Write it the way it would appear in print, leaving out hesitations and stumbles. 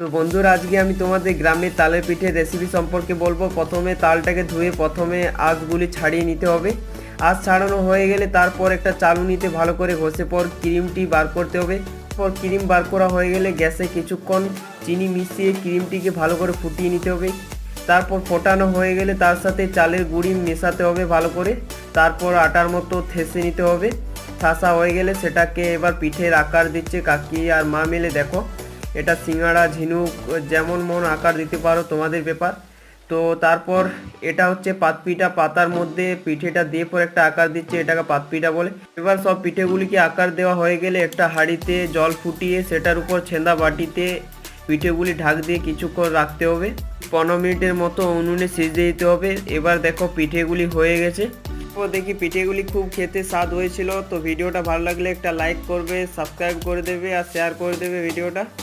তো বন্ধুরা, আজকে আমি তোমাদের গ্রামের তালের পিঠের রেসিপি সম্পর্কে বলবো। প্রথমে তালটাকে ধুয়ে প্রথমে আঁশগুলি ছাড়িয়ে নিতে হবে। আঁশ ছাড়ানো হয়ে গেলে তারপর একটা চালুনিতে ভালো করে ঘষে পর ক্রিমটি বার করতে হবে। পর ক্রিম বার করা হয়ে গেলে গ্যাসে কিছুক্ষণ চিনি মিশিয়ে ক্রিমটিকে ভালো করে ফুটিয়ে নিতে হবে। তারপর ফোটানো হয়ে গেলে তার সাথে চালের গুঁড়ি মেশাতে হবে ভালো করে। তারপর আটার মতো ঠেসে নিতে হবে। ঠাসা হয়ে গেলে সেটাকে এবার পিঠের আকার দিচ্ছে কাকি আর মা মিলে। দেখো, এটা সিঙ্গাড়া, ঝিনুক, যেমন মন আকার দিতে পারো, তোমাদের ব্যাপার। তো তারপর এটা হচ্ছে পাতপিঠা। পাতার মধ্যে পিঠেটা দিয়ে পর একটা আকার দিচ্ছে, এটাকে পাতপিঠা বলে। এবার সব পিঠেগুলিকে আকার দেওয়া হয়ে গেলে একটা হাঁড়িতে জল ফুটিয়ে সেটার উপর ছেঁদা বাটিতে পিঠেগুলি ঢাক দিয়ে কিছুক্ষণ রাখতে হবে। 15 মিনিটের মতো উনুনে সিজতে দিতে হবে। এবার দেখো পিঠেগুলি হয়ে গেছে। তো দেখি পিঠেগুলি খুব খেতে স্বাদ হয়েছিল। তো ভিডিওটা ভালো লাগলে একটা লাইক করবে, সাবস্ক্রাইব করে দেবে আর শেয়ার করে দেবে ভিডিওটা।